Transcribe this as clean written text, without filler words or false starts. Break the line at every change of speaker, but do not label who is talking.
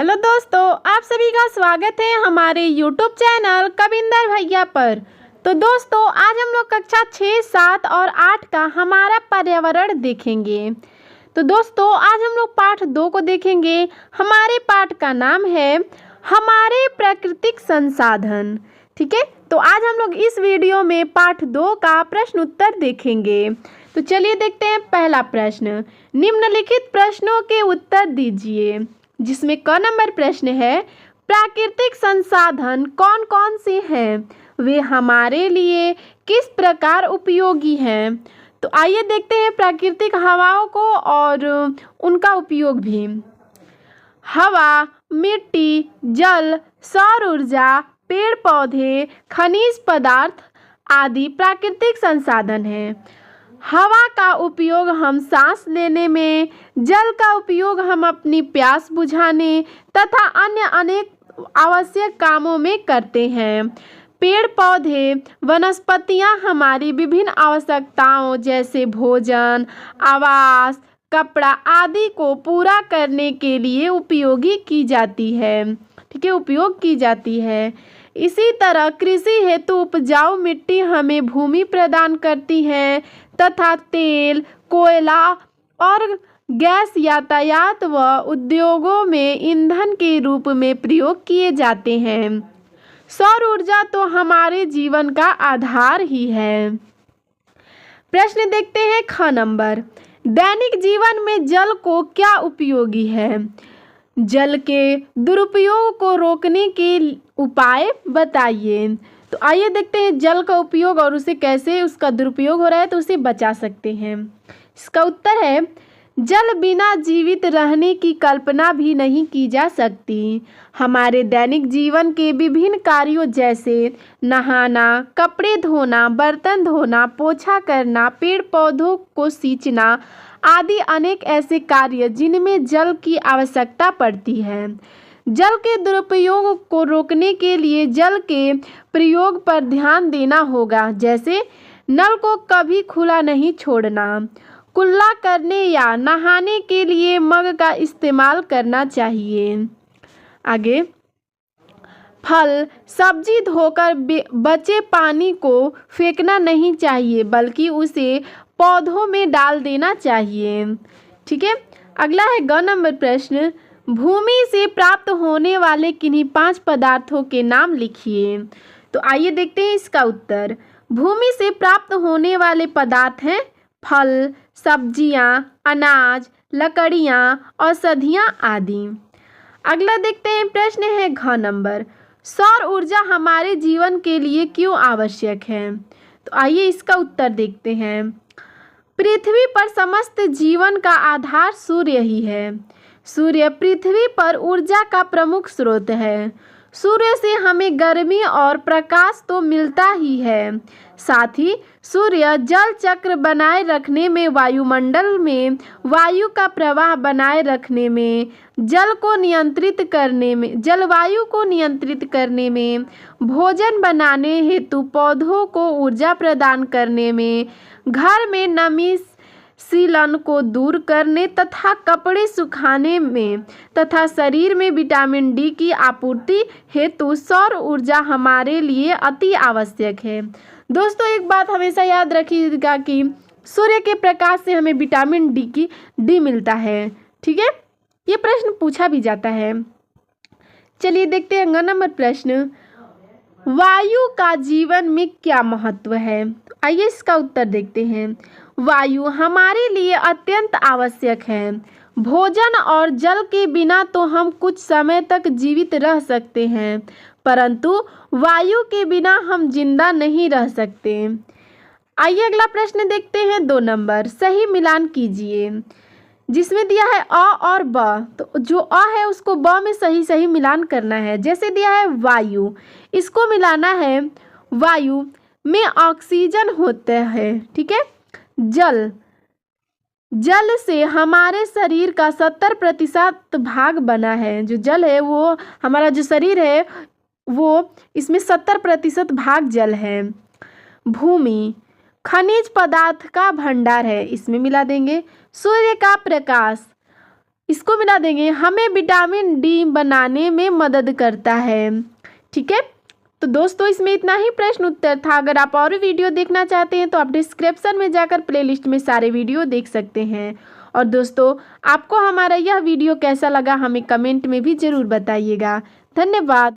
Hello दोस्तों, आप सभी का स्वागत है हमारे यूट्यूब चैनल कविंदर भैया पर। तो दोस्तों, आज हम लोग कक्षा 6, 7 और 8 का हमारा पर्यावरण देखेंगे। तो दोस्तों, आज हम लोग पाठ 2 को देखेंगे। हमारे पाठ का नाम है हमारे प्राकृतिक संसाधन। ठीक है, तो आज हम लोग इस वीडियो में पाठ 2 का प्रश्न उत्तर देखेंगे। तो चलिए देखते हैं पहला प्रश्न। निम्नलिखित प्रश्नों के उत्तर दीजिए, जिसमें क नंबर प्रश्न है, प्राकृतिक संसाधन कौन कौन से हैं, वे हमारे लिए किस प्रकार उपयोगी हैं। तो आइए देखते हैं प्राकृतिक हवाओं को और उनका उपयोग भी। हवा, मिट्टी, जल, सौर ऊर्जा, पेड़ पौधे, खनिज पदार्थ आदि प्राकृतिक संसाधन हैं। हवा का उपयोग हम सांस लेने में, जल का उपयोग हम अपनी प्यास बुझाने तथा अन्य अनेक आवश्यक कामों में करते हैं। पेड़ पौधे, वनस्पतियां हमारी विभिन्न आवश्यकताओं जैसे भोजन, आवास, कपड़ा आदि को पूरा करने के लिए उपयोगी की जाती है। ठीक है, उपयोग की जाती है। इसी तरह कृषि हेतु उपजाऊ मिट्टी हमें भूमि प्रदान करती है तथा तेल, कोयला और गैस यातायात व उद्योगों में ईंधन के रूप में प्रयोग किए जाते हैं। सौर ऊर्जा तो हमारे जीवन का आधार ही है। प्रश्न देखते हैं ख नंबर। दैनिक जीवन में जल को क्या उपयोगी है। जल के दुरुपयोग को रोकने के उपाय बताइए। तो आइए देखते हैं जल का उपयोग और उसे कैसे उसका दुरुपयोग हो रहा है तो उसे बचा सकते हैं। इसका उत्तर है, जल बिना जीवित रहने की कल्पना भी नहीं की जा सकती। हमारे दैनिक जीवन के विभिन्न कार्यों जैसे नहाना, कपड़े धोना, बर्तन धोना, पोछा करना, पेड़ पौधों को सींचना आदि अनेक ऐसे कार्य जिनमें जल की आवश्यकता पड़ती है। जल के दुरुपयोग को रोकने के लिए जल के प्रयोग पर ध्यान देना होगा, जैसे नल को कभी खुला नहीं छोड़ना, कुल्ला करने या नहाने के लिए मग का इस्तेमाल करना चाहिए। आगे, फल सब्जी धोकर बचे पानी को फेंकना नहीं चाहिए, बल्कि उसे पौधों में डाल देना चाहिए। ठीक है, अगला है ग नंबर प्रश्न। भूमि से प्राप्त होने वाले किन्हीं 5 पदार्थों के नाम लिखिए। तो आइए देखते हैं इसका उत्तर। भूमि से प्राप्त होने वाले पदार्थ हैं फल, सब्जियां, अनाज, लकड़ियां, औषधियां आदि। अगला देखते हैं प्रश्न है घ नंबर। सौर ऊर्जा हमारे जीवन के लिए क्यों आवश्यक है। तो आइए इसका उत्तर देखते हैं। पृथ्वी पर समस्त जीवन का आधार सूर्य ही है। सूर्य पृथ्वी पर ऊर्जा का प्रमुख स्रोत है। सूर्य से हमें गर्मी और प्रकाश तो मिलता ही है, साथ ही सूर्य जल चक्र बनाए रखने में, वायुमंडल में वायु का प्रवाह बनाए रखने में, जलवायु को नियंत्रित करने में, भोजन बनाने हेतु पौधों को ऊर्जा प्रदान करने में, घर में नमी सीलन को दूर करने तथा कपड़े सुखाने में तथा शरीर में विटामिन डी की आपूर्ति हेतु सौर ऊर्जा हमारे लिए अति आवश्यक है। दोस्तों, एक बात हमेशा याद रखिएगा कि सूर्य के प्रकाश से हमें विटामिन डी मिलता है। ठीक है, ये प्रश्न पूछा भी जाता है। चलिए देखते हैं अगला नंबर प्रश्न। वायु का जीवन में क्या महत्व है। आइए इसका उत्तर देखते हैं। वायु हमारे लिए अत्यंत आवश्यक है। भोजन और जल के बिना तो हम कुछ समय तक जीवित रह सकते हैं, परंतु वायु के बिना हम जिंदा नहीं रह सकते। आइए अगला प्रश्न देखते हैं 2 नंबर। सही मिलान कीजिए। जिसमें दिया है अ और ब, तो जो अ है उसको ब में सही मिलान करना है। जैसे दिया है वायु, इसको मिलाना है वायु में ऑक्सीजन होता है। ठीक है, जल से हमारे शरीर का 70% भाग बना है। जो जल है वो हमारा जो शरीर है वो इसमें 70% भाग जल है। भूमि खनिज पदार्थ का भंडार है, इसमें मिला देंगे। सूर्य का प्रकाश इसको मिला देंगे। हमें विटामिन डी बनाने में मदद करता है। ठीक है, तो दोस्तों इसमें इतना ही प्रश्न उत्तर था। अगर आप और वीडियो देखना चाहते हैं तो आप डिस्क्रिप्शन में जाकर प्लेलिस्ट में सारे वीडियो देख सकते हैं। और दोस्तों आपको हमारा यह वीडियो कैसा लगा हमें कमेंट में भी ज़रूर बताइएगा। धन्यवाद।